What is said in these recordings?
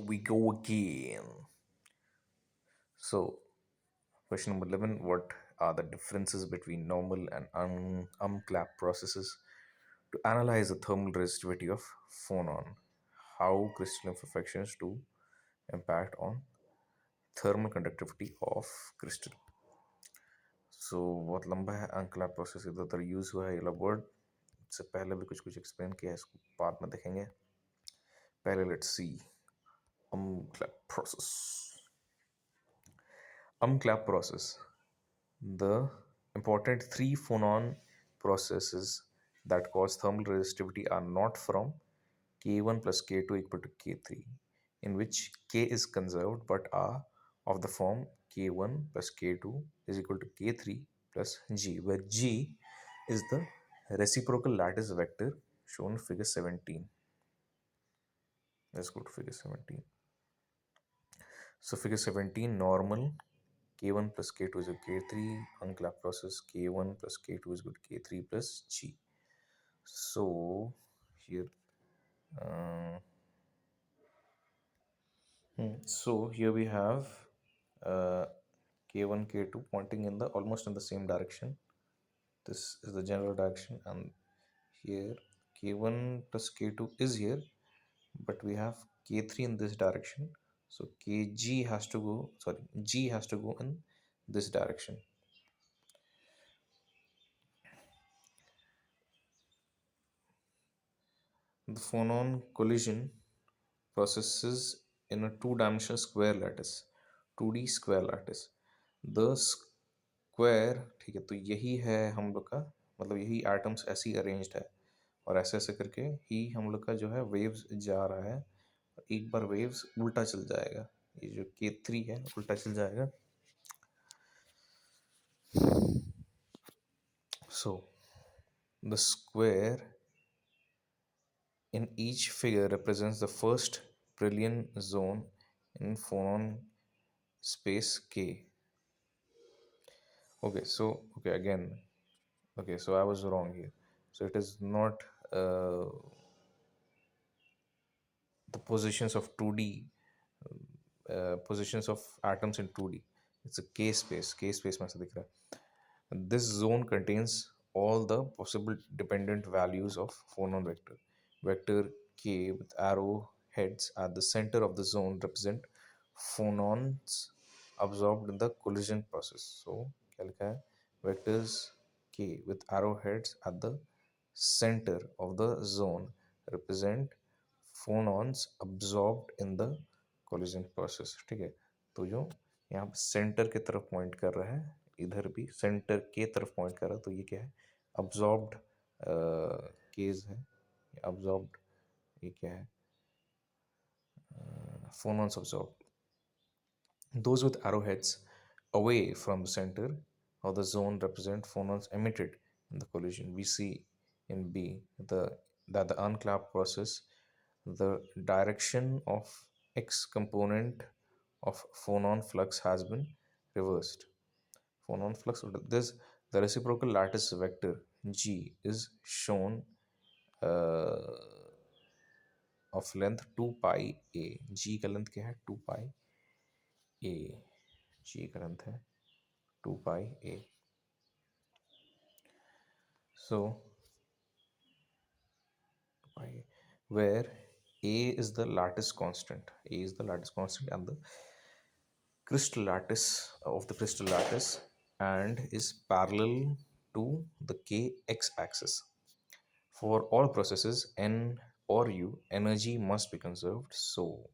We go again. So, question number 11. What are the differences between normal and unclap processes? To analyze the thermal resistivity of phonon, how crystal imperfections do impact on thermal conductivity of crystal. सो बहुत लंबा है unclap process इधर उधर use हुआ है ये वाला word इससे पहले भी कुछ कुछ एक्सप्लेन किया है इसको बाद में देखेंगे पहले let's see unclap process. Unclap process. The important three phonon processes that cause thermal resistivity are not from K1 plus K2 equal to K3, in which K is conserved but are of the form K1 plus K2 is equal to K3 plus G, where G is the reciprocal lattice vector shown in figure 17. Let's go to figure 17. So figure 17, normal K1 plus K2 is equal to K3, unclap process K1 plus K2 is equal to K3 plus G. So here, uh, so here we have uh, K1, K2 pointing in the almost in the same direction. This is the general direction, and here K1 plus K2 is here, but we have K3 in this direction. So Kg has to go, sorry, G has to go in this direction. The phonon collision processes in a two-dimensional square lattice, 2D square lattice. The square, ठीक है, तो यही है हम लोग का, मतलब यही एटम्स ऐसी अरेंज्ड है और ऐसे ऐसे करके ही हम लोग का जो है वेव्स जा रहा है. एक बार वेव्स उल्टा चल जाएगा, ये जो K3 है उल्टा चल जाएगा. So the square in each figure represents the first Brillouin zone in phonon space K. Okay, so okay again. Okay, so I was wrong here. So it is not the positions of 2D, positions of atoms in 2D. It's a K space. K space में से दिख रहा है. This zone contains all the possible dependent values of phonon vector. Vector K with arrow heads at the center of the zone represent phonons absorbed in the collision process. So क्या लिखा है? Vectors K with arrowheads at the center of the zone represent phonons absorbed in the collision process. ठीक है, तो जो यहाँ पे centre की तरफ पॉइंट कर रहा है, इधर भी सेंटर के तरफ पॉइंट कर रहा है, तो ये क्या है? अब्जॉर्ब्ड केस है, अब्जॉर्ब्ड, ये क्या है? phonons absorbed. Those with arrowheads away from the center of the zone represent phonons emitted in the collision. We see in B that the unclap process, the direction of X component of phonon flux has been reversed. Phonon flux, this the reciprocal lattice vector G is shown uh, of length 2 pi a. G का length क्या है? 2 pi a. G का length है 2 pi a. So where a is the lattice constant, and the crystal lattice of the crystal lattice, and is parallel to the kx axis. For all processes n or u, energy must be conserved. So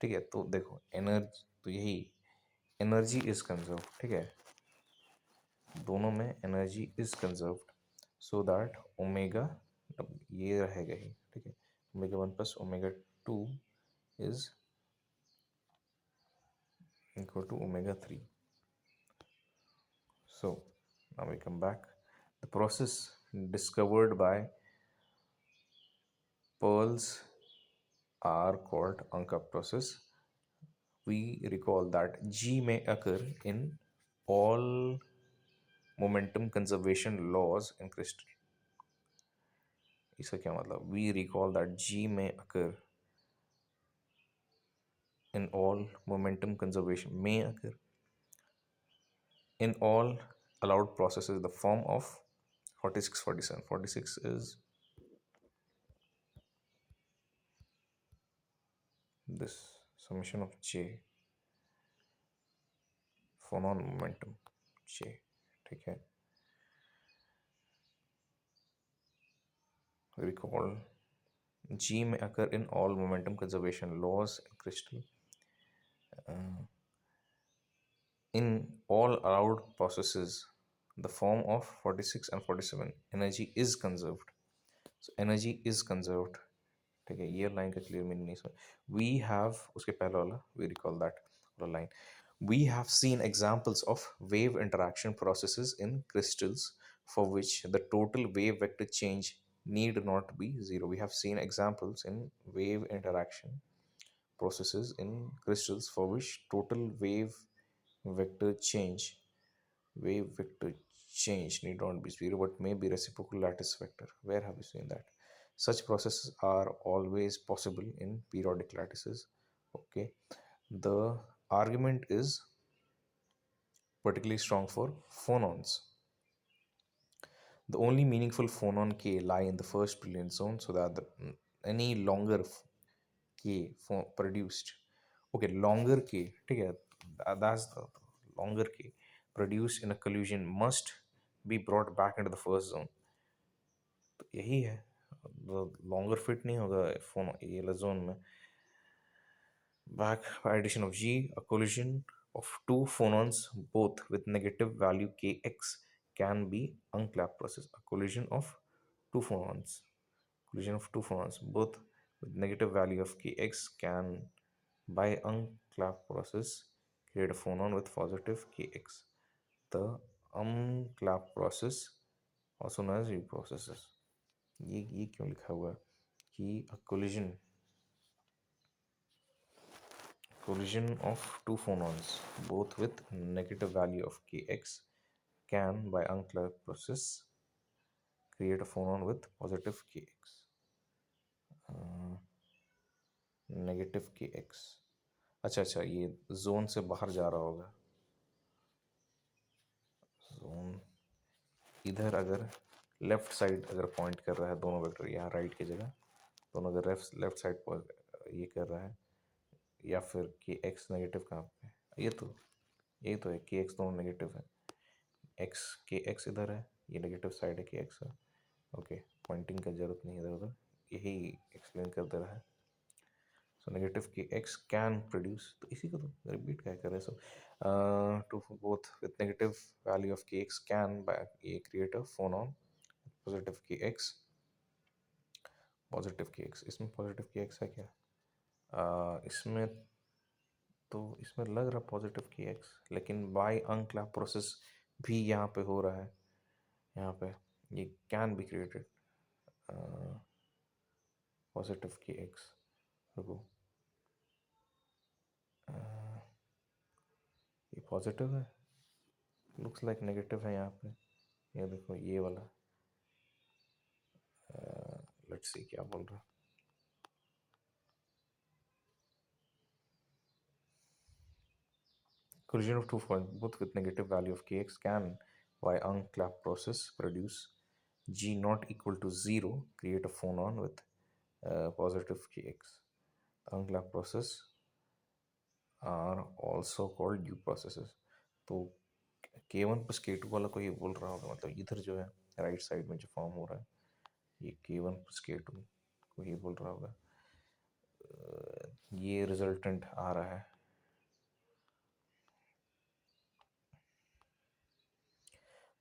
ठीक है, तो देखो energy, तो यही energy is conserve. ठीक है, दोनों में energy is conserved so that omega, ये रहेगा ही. ठीक है, omega 1 plus omega 2 is equal to omega 3. So now we come back. The process discovered by Pearls are called Unclap process. We recall that G may occur in all momentum conservation laws in crystal. इसका क्या मतलब? We recall that G may occur in all momentum conservation may occur in all allowed processes the form of 46, 47. 46 is this summation of j phonon momentum j, ठीक है. Recall g may occur in all momentum conservation laws in crystal. uh, in all allowed processes the form of 46 and 47 energy is conserved. So energy is conserved. ठीक है, ये line का clear meaning नहीं समझ. We have उसके पहले वाला we recall that वाला line. We have seen examples of wave interaction processes in crystals for which the total wave vector change need not be zero. We have seen examples in wave interaction processes in crystals for which total vector change wave vector change need not be zero but may be reciprocal lattice vector. Where have you seen that? Such processes are always possible in periodic lattices. Okay. The argument is particularly strong for phonons. The only meaningful phonon k lie in the first brilliant zone, so that any longer k produced. Okay, longer k, ठीक है, that's the longer k produced in a collision must be brought back into the first zone. तो यही है, longer fit नहीं होगा phone ये वाला zone में. Back by addition of G, a collision of two phonons both with negative value kx can be unclapped process. A collision of two phonons both with negative value of kx can, by unclapped process, create a phonon with positive kx. The unclapped process, also known as U processes. ये क्यों लिखा हुआ है कि a collision of two phonons both with negative value of kx can by unclapped process create a phonon with positive kx. Negative kx. अच्छा अच्छा, ये zone से बाहर जा रहा होगा. जोन इधर अगर लेफ्ट साइड अगर पॉइंट कर रहा है दोनों वेक्टर, यहाँ राइट की जगह दोनों अगर लेफ्ट साइड पर ये कर रहा है, या फिर कि एक्स नेगेटिव कहाँ पे है? ये तो यही तो है कि एक्स दोनों नेगेटिव है. एक्स के एक्स इधर है, ये नेगेटिव साइड है कि एक्स है. ओके, पॉइंटिंग का जरूरत नहीं इधर उधर, यही एक्सप्लेन कर दे रहा है. So negative k x can produce, तो इसी को तो रिपीट क्या कर रहे हैं. So two both with negative value of k x can by ये create a phonon positive k x. Positive k x, इसमें पॉजिटिव के एक्स है क्या? इसमें तो इसमें लग रहा पॉजिटिव की एक्स, लेकिन बाय अनक्लैप प्रोसेस भी यहाँ पे हो रहा है. यहाँ पे ये कैन बी क्रिएटेड पॉजिटिव की एक्स. रुको, ये पॉजिटिव है, लुक्स लाइक नेगेटिव है यहाँ पे. ये देखो ये वाला, लेट्स सी क्या बोल रहा है. Collision of two points both with negative value of kx can, by unclap process, produce g not equal to 0, create a phonon with positive kx. Unclap process are also called U processes. तो k1 plus k2 वाला को ये बोल रहा होगा, मतलब इधर जो है राइट साइड में जो फॉर्म हो रहा है ये k1 plus k2 को ये बोल रहा होगा. ये रिजल्टेंट आ रहा है.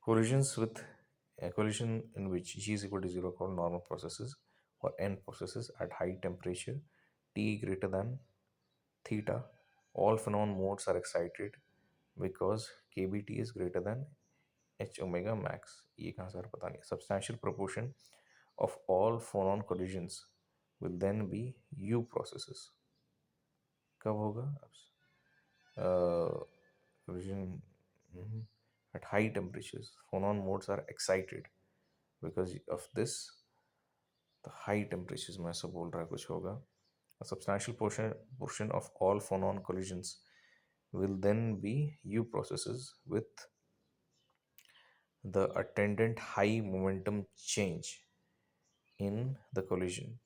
Collisions with a collision in which G is equal to 0 called normal processes or N processes at high temperature T greater than theta. All phonon modes are excited because KBT is greater than H omega max. ये कहाँ से पता नहीं. Substantial proportion of all phonon collisions will then be U processes. कब होगा? Collision at high temperatures phonon modes are excited because of this. the high temperatures में ऐसा बोल रहा है कुछ होगा. A substantial portion of all phonon collisions will then be U processes with the attendant high momentum change in the collision.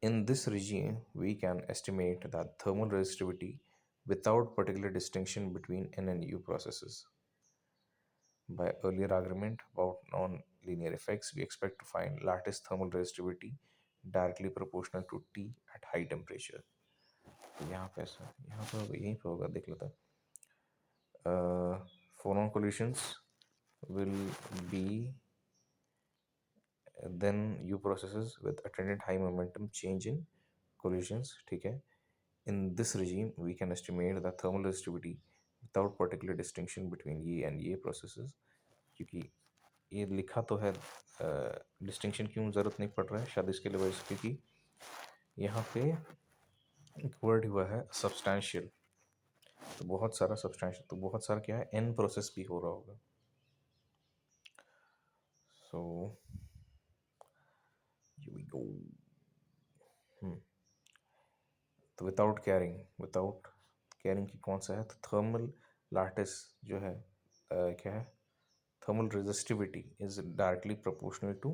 In this regime, we can estimate that thermal resistivity without particular distinction between N and U processes. By earlier argument about non-linear effects, we expect to find lattice thermal resistivity directly proportional to T at high temperature. तो यहाँ पे ऐसा यहाँ पर यहीं पे होगा देख लेता phonon collisions will be then U processes with attendant high momentum change in collisions. ठीक है. In this regime, we can estimate the thermal resistivity without particular distinction between ये and ये processes. क्योंकि ये लिखा तो है डिस्टिंक्शन क्यों ज़रूरत नहीं पड़ रहा है शायद इसके लिए वजह क्योंकि यहाँ पे एक वर्ड हुआ है सब्सटैंशियल. तो बहुत सारा सब्सटैंशियल तो बहुत सारा क्या है एन प्रोसेस भी हो रहा होगा. So we go. तो विदाउट कैरिंग की कौन सा है तो थर्मल लैटिस जो है क्या है thermal resistivity is directly proportional to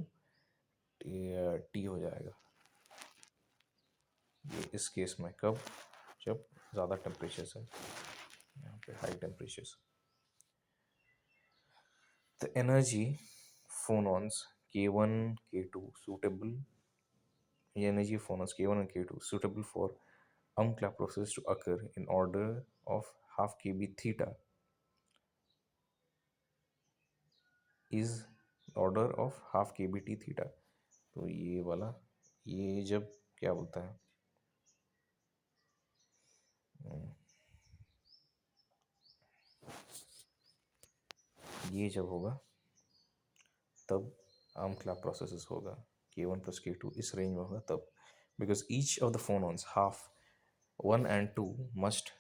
T हो जाएगा ये इस केस में कब जब ज़्यादा टेम्परेचर है यहाँ पे high temperature. The energy phonons K1 K2 suitable energy phonons K1 and K2 suitable for unclap process to occur in order of half kb theta is order of half kbt theta. तो ये वाला ये जब क्या बोलता है ये जब होगा तब आर्म क्लैप प्रोसेसेस होगा K1 plus K2 इस रेंज में होगा तब because each of the phonons half 1 and 2 must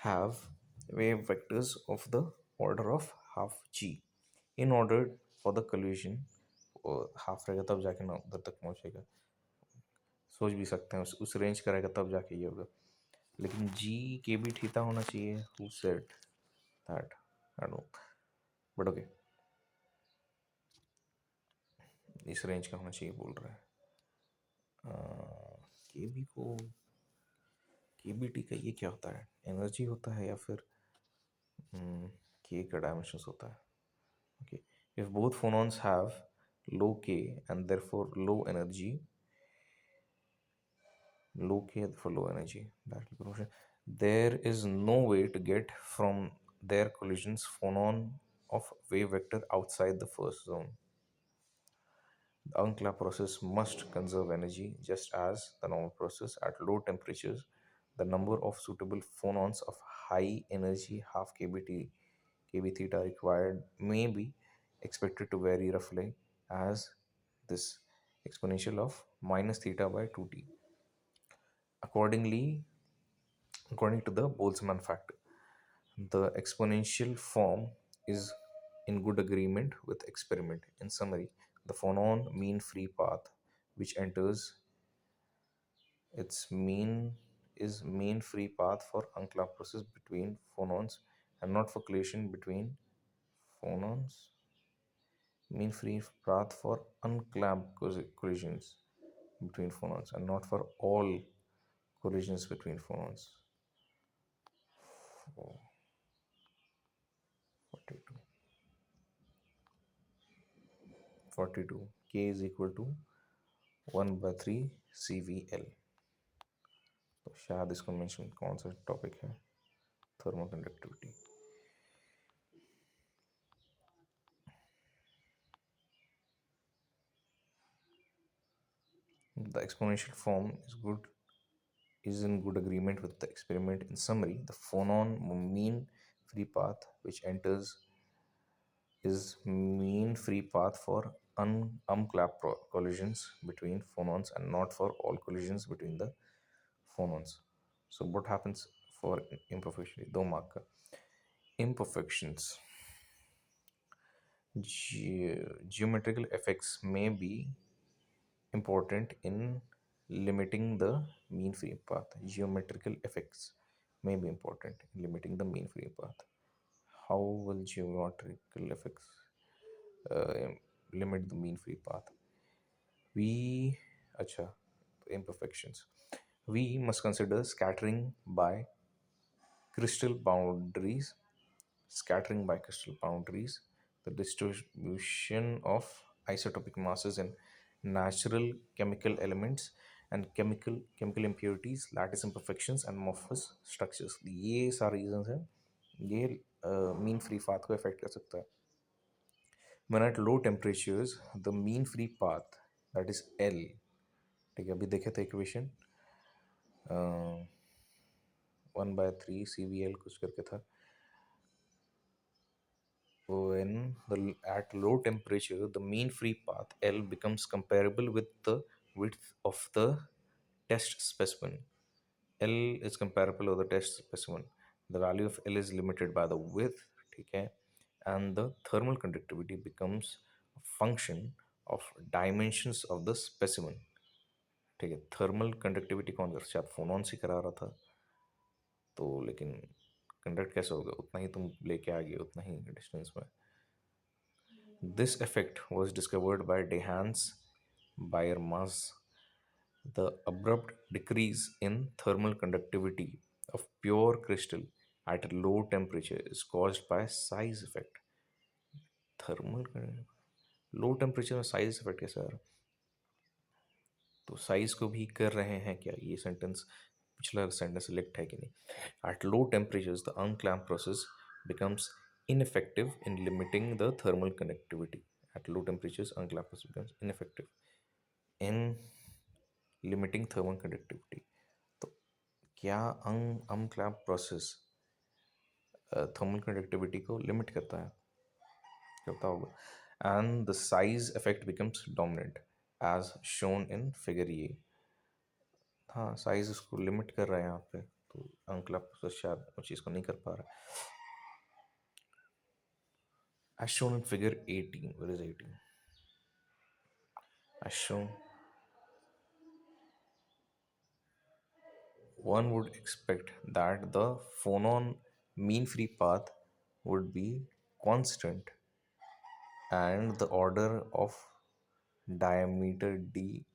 have wave vectors of the order of half g in order for the collision. Half रहेगा तब जाके ना उधर तक पहुंचेगा. सोच भी सकते हैं उस रेंज का रहेगा तब जाके ये होगा लेकिन जी के भी थीटा होना चाहिए. Who said that I know but okay इस रेंज का होना चाहिए बोल रहा है. के बी को के बी टी का ये क्या होता है एनर्जी होता है या फिर के का डायमेंशंस होता है. Okay if both phonons have low k and therefore low energy low k for low energy directly proportional, there is no way to get from their collisions phonon of wave vector outside the first zone. The unclap process must conserve energy just as the normal process at low temperatures. The number of suitable phonons of high energy half kb theta required may be expected to vary roughly as this exponential of minus theta by 2t. Accordingly, according to the Boltzmann factor, the exponential form is in good agreement with experiment. In summary, the phonon mean free path which enters its mean free path for unclap process between phonons and not for collision between phonons. Mean free path for unclamped collisions between phonons and not for all collisions between phonons. 42 42 k is equal to 1/3 CVL. तो शायद इसको mention कौन सा topic है थर्मोकंडक्टिविटी. The exponential form is in good agreement with the experiment. In summary, the phonon mean free path which enters is mean free path for unclap collisions between phonons and not for all collisions between the phonons. So what happens for imperfection? दो mark का imperfections. Geometrical effects may be important in limiting the mean free path. Geometrical effects may be important in limiting the mean free path. How will geometrical effects uh, limit the mean free path? We, acha, imperfections. We must consider crystal boundaries, scattering by crystal boundaries, the distribution of isotopic masses in natural chemical elements and chemical impurities, lattice imperfections and amorphous structures. ये सारे reasons हैं, ये mean free path को affect कर सकता है. When at low temperatures, the mean free path, that is L, ठीक है, अभी देखे थे इक्वेशन 1/3 CVL कुछ करके था. At low temperature, the mean free path L becomes comparable with the width of the test specimen. L is comparable with the test specimen. The value of L is limited by the width, ठीक है, and the thermal conductivity becomes a function of dimensions of the specimen. ठीक है, thermal conductivity कौन कर शायद फोनॉन से करा रहा था, तो लेकिन कंडक्ट कैसे होगा, उतना ही तुम लेके आ गए उतना ही डिस्टेंस में. This effect was discovered by De Haas Biermans. The abrupt decrease in thermal conductivity of pure crystal at low temperature is caused by size effect. Thermal low temperature में साइज इफेक्ट कैसे आ रहा है? तो size को भी कर रहे हैं क्या? ये सेंटेंस पिछला सेंटेंस सिलेक्ट है कि नहीं? At low temperatures the umklapp process becomes ineffective in limiting the thermal conductivity. At low temperatures, unclap process becomes ineffective in limiting thermal conductivity. तो क्या अनक्लैप प्रोसेस थर्मल कंडक्टिविटी को limit करता है? करता होगा. And the size effect becomes dominant as shown in figure ये. हाँ, size उसको लिमिट कर रहा है यहाँ पे, तो अनक्लैप प्रोसेस शायद उस चीज़ को नहीं कर पा रहा. As shown in figure 18, where is 18? As shown, one would expect that the phonon mean free path would be constant and the order of diameter d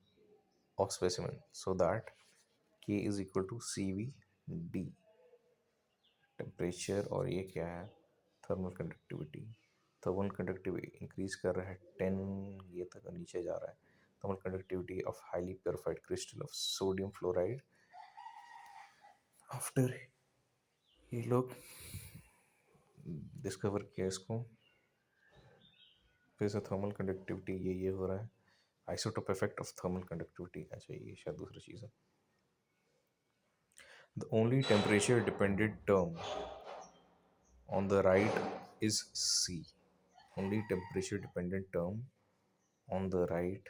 of specimen, so that k is equal to cv d. Temperature और ये क्या है? Thermal conductivity. Thermal conductivity increase कर रहा है 10 ये तक नीचे जा रहा है. Thermal conductivity of highly purified crystal of sodium fluoride. After ये लोग डिस्कवर किया इसको, फिर से थर्मल कंडक्टिविटी ये हो रहा है. Isotope effect of thermal conductivity. अच्छा, ये शायद दूसरी चीज़ है. The only temperature dependent term on the right is C. Only temperature dependent term on the right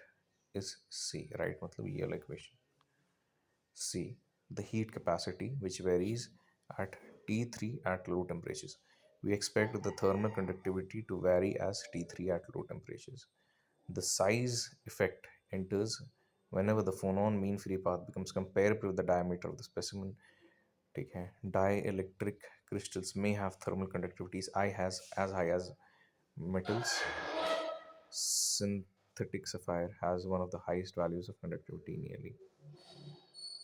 is C. Right मतलब ये वाला equation. C. The heat capacity which varies at T3 at low temperatures. We expect the thermal conductivity to vary as T3 at low temperatures. The size effect enters whenever the phonon mean free path becomes comparable with the diameter of the specimen. ठीक है. Dielectric crystals may have thermal conductivities as high as metals. Synthetic sapphire has one of the highest values of conductivity, nearly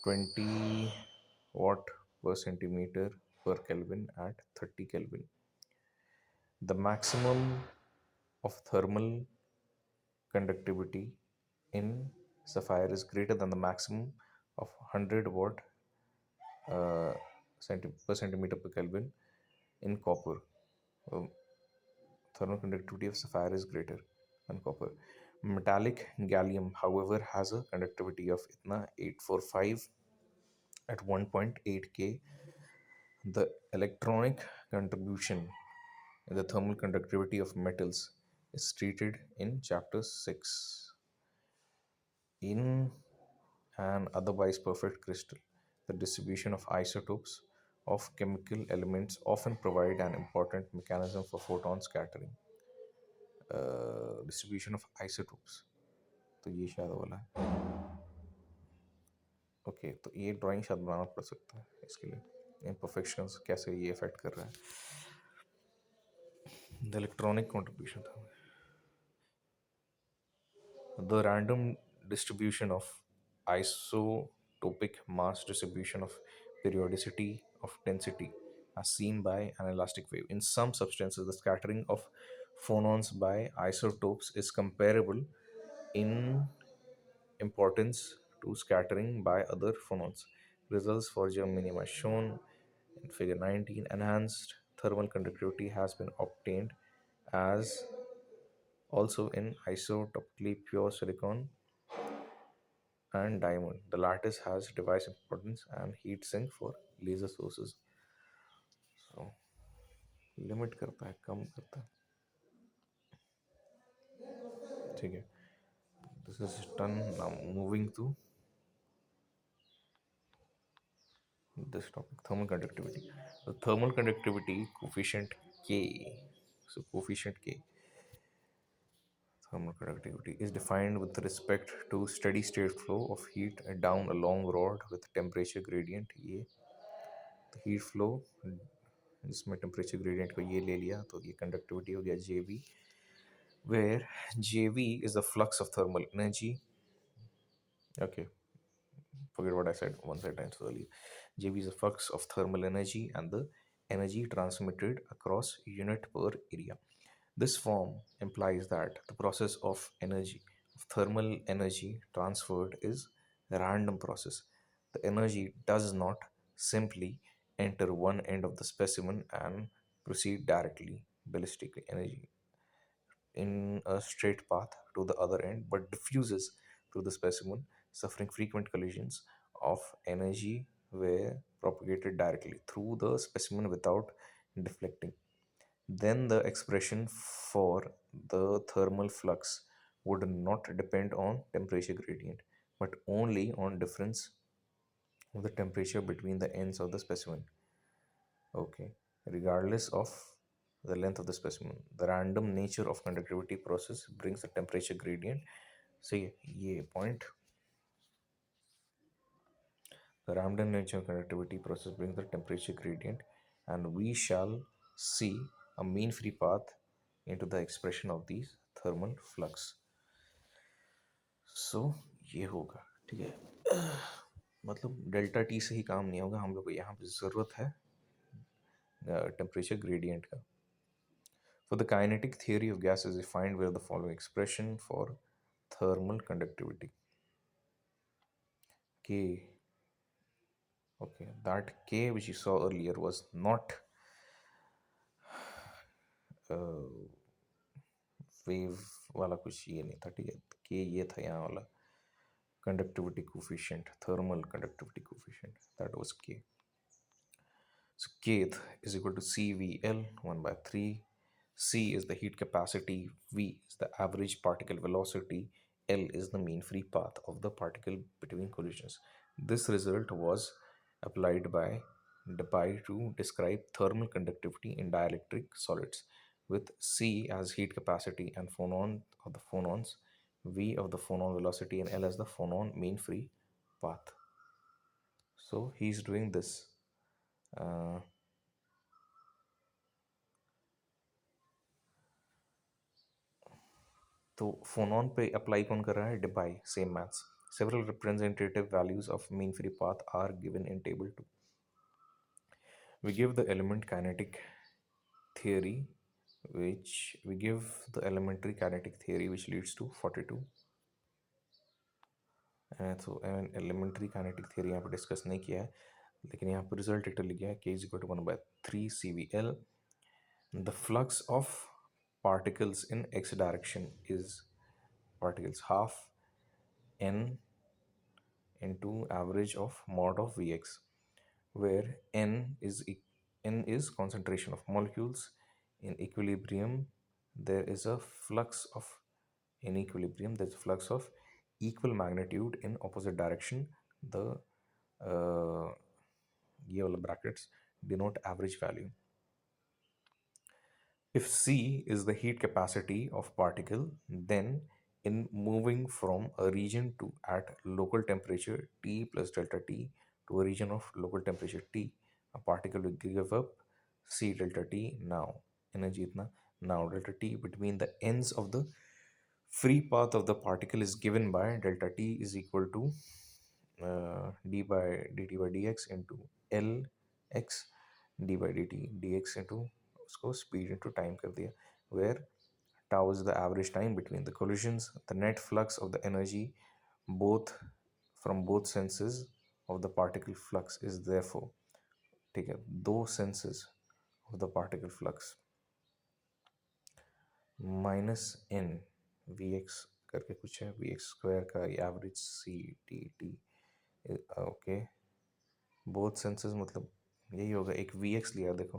20 watt per centimeter per Kelvin at 30 Kelvin. The maximum of thermal conductivity in sapphire is greater than the maximum of 100 watt uh, per centimeter per Kelvin in copper. Um, Thermal conductivity of sapphire is greater than copper. Metallic gallium, however, has a conductivity of itna 845 at 1.8 K. The electronic contribution in the thermal conductivity of metals is treated in chapter 6. In an otherwise perfect crystal, the distribution of isotopes of chemical elements often provide an important mechanism for photon scattering. Distribution of isotopes, तो ये शायद वाला है. Okay, तो ये drawing शायद बनाना पड़ सकता है इसके लिए, imperfections कैसे ये अफेक्ट कर रहा है। द इलेक्ट्रॉनिक कंट्रीब्यूशन था, the random distribution of isotopic mass distribution of periodicity of density as seen by an elastic wave. In some substances, the scattering of phonons by isotopes is comparable in importance to scattering by other phonons. Results for germanium are shown in figure 19. Enhanced thermal conductivity has been obtained as also in isotopically pure silicon and diamond. The lattice has device importance and heat sink for laser sources. So limit करता है, कम करता है, ठीक है। This is done. Now moving to this topic, thermal conductivity. The thermal conductivity coefficient K, so coefficient K, thermal conductivity is defined with respect to steady state flow of heat down a long rod with temperature gradient ये heat flow, जिसमें temperature gradient को ये ले लिया तो ये conductivity हो गया JV, where JV is the flux of thermal energy. Okay, forget what I said one sentence earlier. JV is the flux of thermal energy and the energy transmitted across unit per area. This form implies that the process of thermal energy transferred is a random process. The energy does not simply enter one end of the specimen and proceed directly, ballistic energy, in a straight path to the other end, but diffuses through the specimen, suffering frequent collisions of energy were propagated directly through the specimen without deflecting. Then the expression for the thermal flux would not depend on temperature gradient, but only on difference of the temperature between the ends of the specimen. Okay, regardless of the length of the specimen. The random nature of conductivity process brings the temperature gradient. So ये point, the random nature of conductivity process brings the temperature gradient, and we shall see a mean free path into the expression of these thermal flux. So ये होगा, ठीक है। मतलब delta T से ही काम नहीं होगा, हम लोग को यहाँ पे ज़रूरत है टेम्परेचर ग्रेडियंट का। For the kinetic theory of gas is defined with the following expression for thermal conductivity. K. Okay, that K which you saw earlier was not wave वाला, कुछ ये नहीं था, ठीक है। K ये था यहाँ वाला conductivity coefficient, thermal conductivity coefficient, that was K. So kth is equal to CVL 1 by 3. C is the heat capacity, V is the average particle velocity, L is the mean free path of the particle between collisions. This result was applied by Debye to describe thermal conductivity in dielectric solids, with C as heat capacity and phonon of the phonons, V of the phonon velocity, and L as the phonon mean free path. So he's doing this. Uh, तो फोनॉन पे apply कौन कर रहा है? Debye, same maths. Several representative values of mean free path are given in table 2. We give the element kinetic theory, which we give the elementary kinetic theory which leads to 42. तो elementary kinetic theory यहाँ पे discuss नहीं किया है, लेकिन यहाँ पे result एक लिख गया है K is equal to 1 by 3 CVL. The flux of particles in x direction is particles half n into average of mod of Vx, where n is concentration of molecules in equilibrium. There is a flux of in equilibrium. There's a flux of equal magnitude in opposite direction. The ये वाला brackets denote average value. If C is the heat capacity of particle, then in moving from a region to at local temperature T plus delta T to a region of local temperature T, a particle will give up C delta T now. Energy itna now delta T between the ends of the free path of the particle is given by delta T is equal to d by dt by dx into L x d by dt dx into उसको speed into time कर दिया, where tau is the average time between the collisions. The net flux of the energy both from both senses of the particle flux is therefore, ठीक है, दो senses of the particle flux minus N V X करके कुछ है, V x square का average सी T T, okay, both senses मतलब यही होगा, एक वी एक्स लिया देखो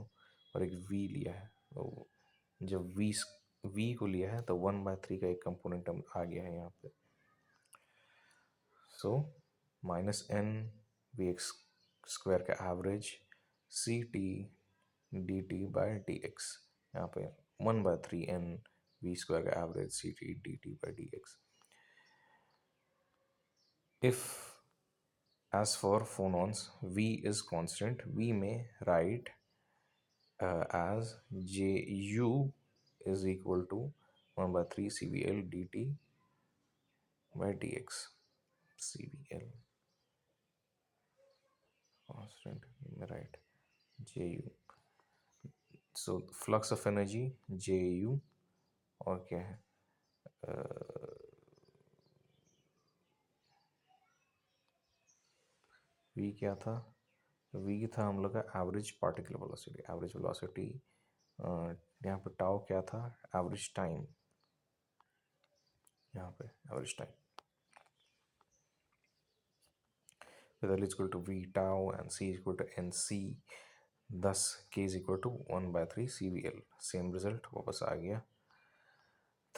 और एक वी लिया है, तो जब वी को लिया है तो 1/3 का एक कंपोनेंट आ गया है यहाँ पे, so minus N V x square का average C t d t by d x, यहाँ पे 1/3 एन वी स्क्वायर का average C t d t by d x. If, as for phonons, V is constant, we may write as Ju is equal to 1/3 CVL dt by dx. CVL constant, we may write Ju. So flux of energy Ju, और क्या है, V क्या था, V था हम लोग का average particle velocity, average velocity, यहाँ पे टाउ क्या था, एवरेज टाइम, यहाँ पे average time, with L is equal to V tau and C is equal to NC, thus K is equal to 1/3 CVL. Same result वापस आ गया.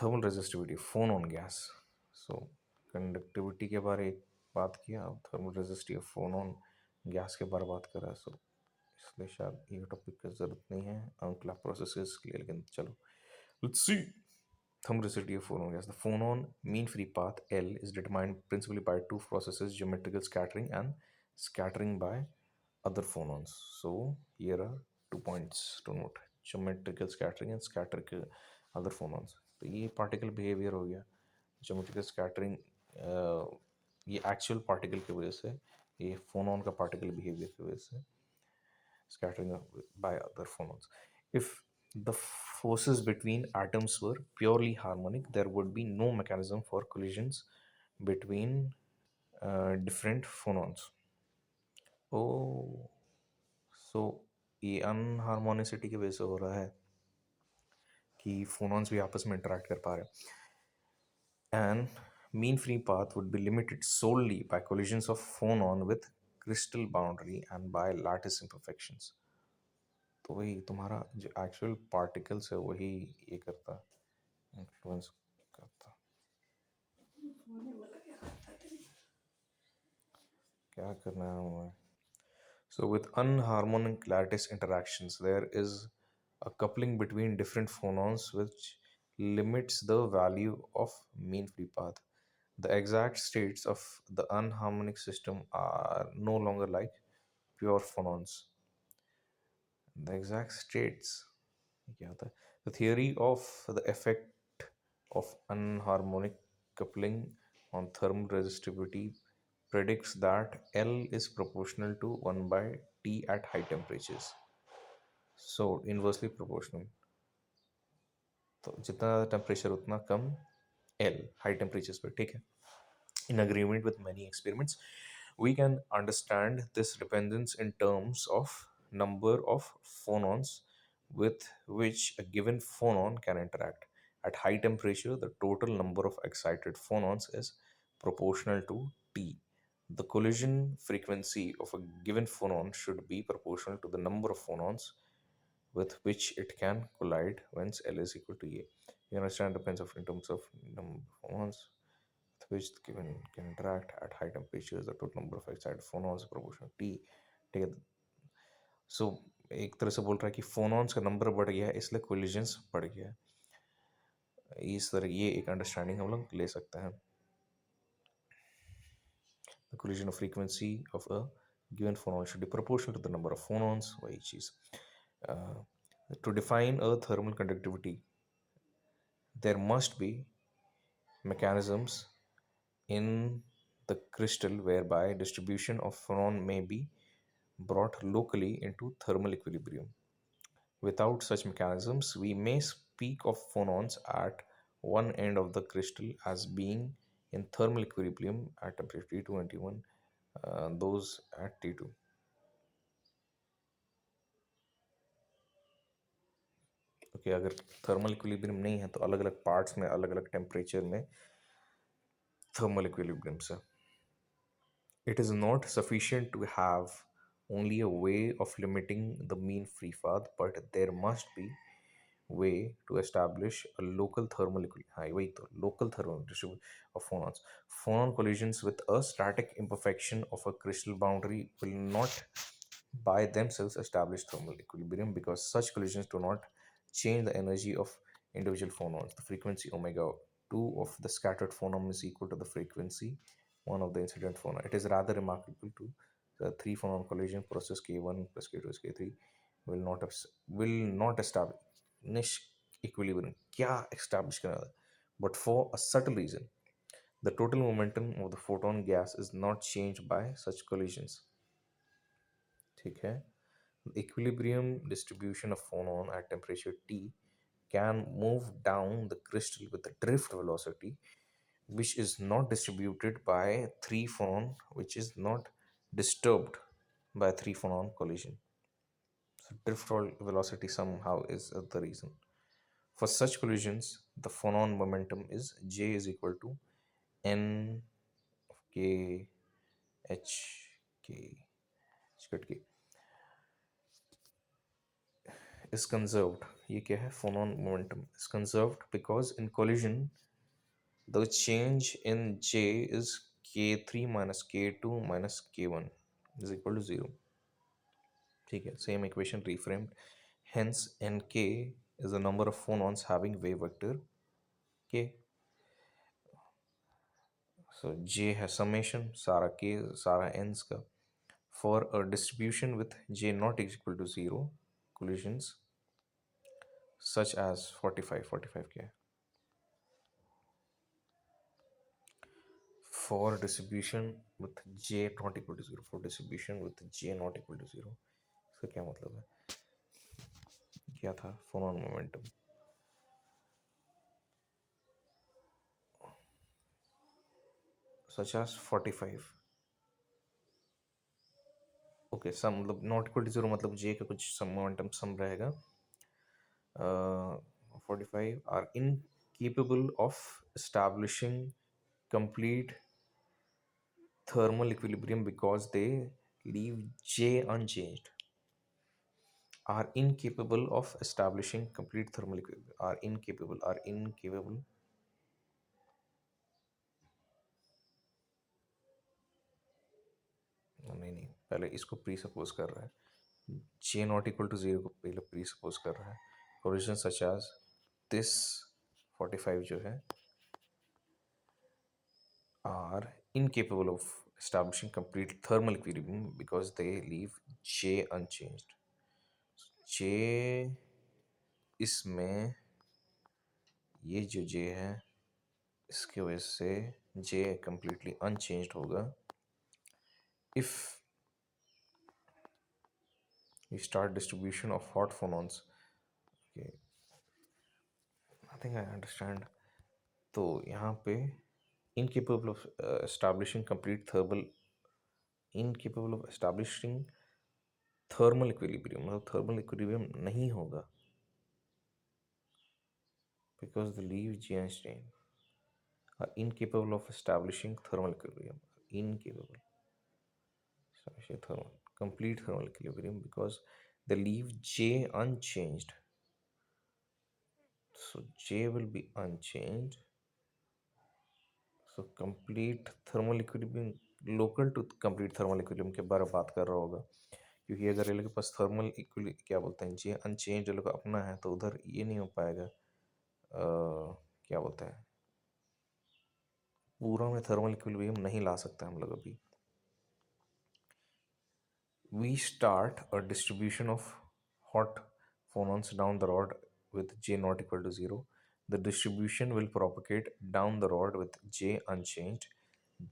Thermal resistivity phone on gas, so conductivity के बारे एक बात किया, अब thermal resistivity phone on gas के बारे बात कर रहा है, सो इसलिए शायद ये टॉपिक की ज़रूरत नहीं है अंकला प्रोसेसेस के लिए, लेकिन चलो let's see. Thermal resistivity of phonon gas. The phonon mean free path L is determined principally by two processes: geometrical scattering and scattering by other phonons. So here are 2 points to note: geometrical scattering and scattering other phonons. तो ये particle behavior हो गया. geometrical scattering ये actual particle की वजह से, ये phonon का particle behavior की वजह से scattering by other phonons. If the forces between atoms were purely harmonic, there would be no mechanism for collisions between different phonons. Oh, so ये अनहार्मोनिसिटी की वजह से हो रहा है कि phonons भी आपस में interact कर पा रहे हैं. And mean free path would be limited solely by collisions of phonon with crystal boundary and by lattice imperfections. तो वही तुम्हारा जो एक्चुअल पार्टिकल्स है वही ये करता, इन्फ्लुएंस करता, क्या करना है हमें. So with unharmonic lattice interactions, there is a coupling between different phonons which limits the value of mean free path. The exact states of the unharmonic system are no longer like pure phonons. The exact states क्या होता है? The theory of the effect of unharmonic coupling on thermal resistivity predicts that L is proportional to 1 by T at high temperatures. So inversely proportional. तो जितना ज़्यादा temperature उतना कम L high temperatures पर, ठीक है. In agreement with many experiments, we can understand this dependence in terms of number of phonons with which a given phonon can interact. At high temperature, the total number of excited phonons is proportional to T. The collision frequency of a given phonon should be proportional to the number of phonons with which it can collide whence L is equal to A. You understand depends of in terms of number of phonons with which the given can interact at high temperatures. The total number of excited phonons is proportional to T. ठीक है. सो एक तरह से बोल रहा है कि फोनॉन्स का नंबर बढ़ गया है इसलिए कोलिजन्स बढ़ गया है. इस तरह ये एक अंडरस्टैंडिंग हम लोग ले सकते हैं. The collision of frequency of a given phonon should be proportional to the number of phonons. वही चीज़. Uh, to define a thermal conductivity, there must be mechanisms in the crystal whereby distribution of phonon may be brought locally into thermal equilibrium. Without such mechanisms, we may speak of phonons at one end of the crystal as being in thermal equilibrium at temperature T2 and T1, those at T2. Okay, अगर thermal equilibrium नहीं है तो अलग अलग parts में अलग अलग temperature में थर्मल इक्विलिब्रियम से. It is not sufficient to have only a way of limiting the mean free path, but there must be way to establish a local thermal local thermal distribution of phonons. Phonon collisions with a static imperfection of a crystal boundary will not by themselves establish thermal equilibrium because such collisions do not change the energy of individual phonons. The frequency omega 2 of the scattered phonon is equal to the frequency 1 of the incident phonon. It is rather remarkable to the three phonon collision process K1 plus K2 plus K3 will not establish equilibrium. क्या establish करना है? But for a subtle reason, the total momentum of the photon gas is not changed by such collisions. ठीक है. Equilibrium distribution of phonon at temperature T can move down the crystal with a drift velocity which is not distributed by three phonon, which is not disturbed by three phonon collision. So drift velocity somehow is the reason. For such collisions, the phonon momentum is J is equal to N of K H K is conserved. ये क्या है? Phonon momentum is conserved because in collision the change in J is K3 minus K2 minus K1 is equal to 0. ठीक है, same equation reframed. Hence Nk is the number of phonons having wave vector K. So J has summation सारा K सारा n's का. For a distribution with J not equal to 0, collisions such as 45 क्या है? For distribution with J not equal to 0, for distribution with J not equal to 0, इसका क्या मतलब है? क्या था? Phonon momentum. Such as 45. Okay, sum मतलब not equal to 0 मतलब J का कुछ सम मोमेंटम सम रहेगा. 45 are incapable of establishing complete thermal equilibrium because they leave J unchanged. Are incapable of establishing complete thermal equilibrium. Are incapable. नहीं, पहले इसको pre suppose कर रहा है. J नॉट इक्वल टू 0 को पहले प्री सपोज कर रहा है. Collisions such as this 45 जो है are incapable of establishing complete thermal equilibrium because they leave J unchanged. J इसमें ये जो J है इसके वजह से J completely unchanged होगा if we start distribution of hot phonons. Okay, I think I understand. तो यहाँ पे incapable of establishing thermal equilibrium मतलब thermal equilibrium नहीं होगा because the leaf J are incapable of establishing thermal equilibrium. Incapable establishing complete thermal equilibrium because they leave J unchanged. So J will be unchanged. So complete thermal equilibrium, local to complete thermal equilibrium के बारे में बात कर रहा होगा क्योंकि अगर ये लोग के पास थर्मल इक्विलिब्रियम क्या बोलते हैं J अनचेंज लोग अपना है तो उधर ये नहीं हो पाएगा. क्या बोलते हैं, पूरा में थर्मल इक्विलिब्रियम नहीं ला सकते हम लोग अभी. We start a distribution of hot phonons down the rod with J not equal to 0. The distribution will propagate down the rod with J unchanged.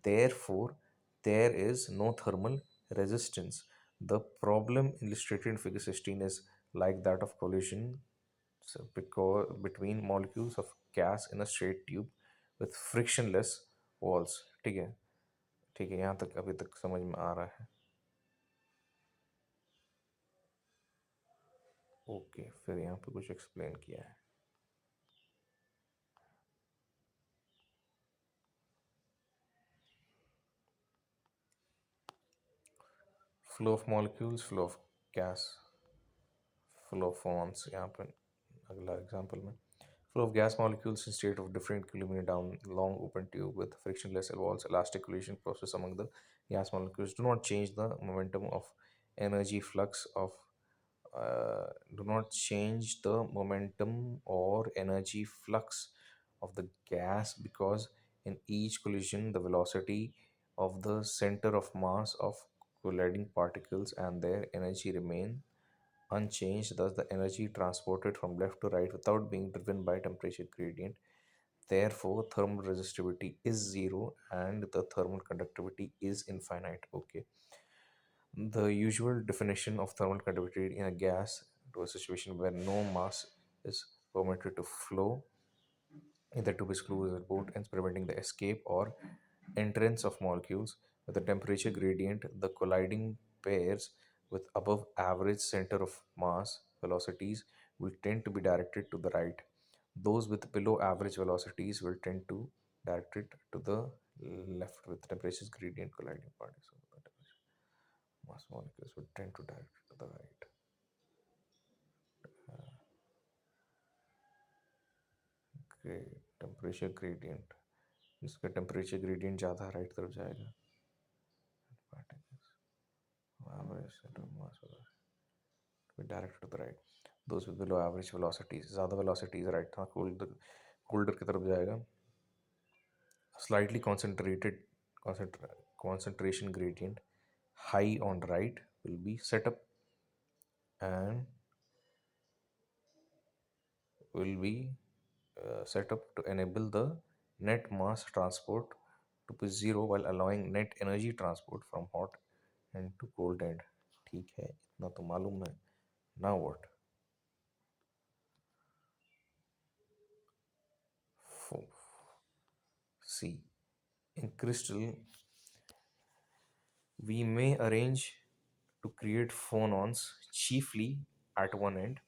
Therefore, there is no thermal resistance. The problem illustrated in figure 16 is like that of collision, so because between molecules of gas in a straight tube with frictionless walls. ठीक है, ठीक है, यहाँ तक अभी तक समझ में आ रहा है. ओके, फिर यहाँ पे कुछ एक्सप्लेन किया है. Flow of molecules, flow of gas, flow of phons. यहाँ पे अगला एग्जांपल में, flow of gas molecules in state of different equilibrium down long open tube with frictionless walls. Elastic collision process among the gas molecules do not change the momentum of energy flux of do not change the momentum or energy flux of the gas, because in each collision the velocity of the center of mass of colliding particles and their energy remain unchanged. Thus, the energy transported from left to right without being driven by temperature gradient. Therefore, thermal resistivity is zero and the thermal conductivity is infinite. Okay. The usual definition of thermal conductivity in a gas to a situation where no mass is permitted to flow either to be screws or boat, hence preventing the escape or entrance of molecules. With a temperature gradient, the colliding pairs with above average center of mass velocities will tend to be directed to the right. Those with below average velocities will tend to direct it to the left with temperature gradient colliding particles. So the mass molecules will tend to direct it to the right. Temperature gradient, जिसका temperature gradient ज़्यादा right तरफ जाएगा. Direct to the right. Those with below average velocities, ज़्यादा velocities right था, colder colder की तरफ जाएगा. Slightly concentrated concentration gradient high on right will be set up and will be set up to enable the net mass transport to be zero while allowing net energy transport from hot end to cold end. ठीक है, इतना तो मालूम है. Now what? See, in crystal we may arrange to create phonons chiefly at one end,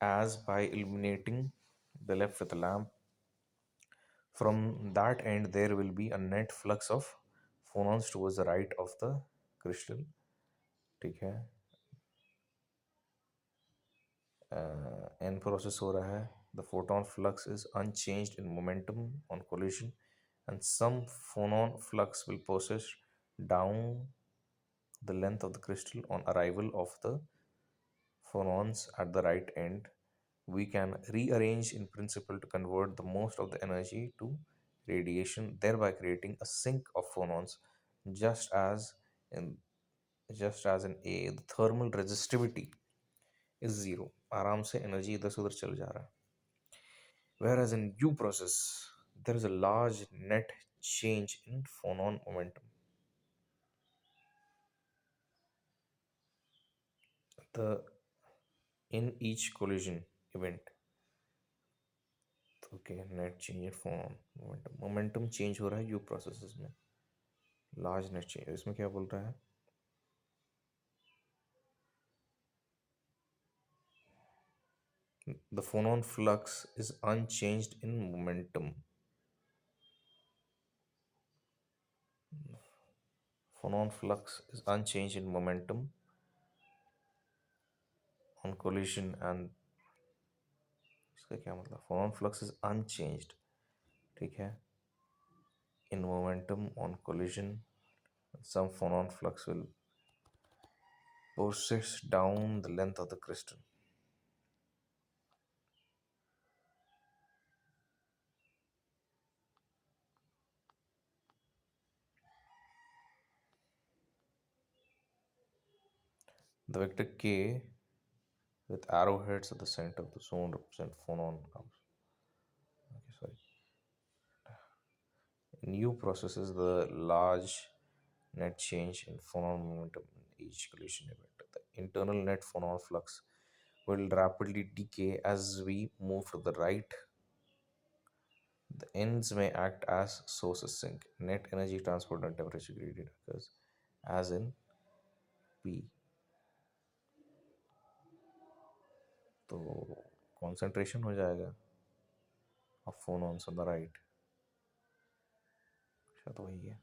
as by illuminating the left with a lamp. From that end, there will be a net flux of phonons towards the right of the crystal. ठीक है, n process हो रहा है. The photon flux is unchanged in momentum on collision, and some phonon flux will process down the length of the crystal on arrival of the phonons at the right end. We can rearrange in principle to convert the most of the energy to radiation, thereby creating a sink of phonons, just as in in A, the thermal resistivity is zero. आराम से energy इधर से उधर चल जा रहा है. Whereas in U process, there is a large net change in phonon momentum. The in each collision event, okay, net change in phonon momentum change हो रहा है U processes में. लार्ज नेट चेंज, इसमें क्या बोल रहा है? The phonon flux is unchanged in momentum. Phonon flux is unchanged in momentum on collision, and इसका क्या मतलब? Phonon flux is unchanged, ठीक है, in momentum on collision. Some phonon flux will persist down the length of the crystal. The vector k with arrowheads at the center of the zone represent phonon counts. Okay, sorry. In U processes, the large net change in phonon momentum in each collision event. The internal net phonon flux will rapidly decay as we move to the right. The ends may act as sources sink. Net energy transport and temperature gradient occurs as in P. तो concentration हो जाएगा of phonons on the right. शायद वही है.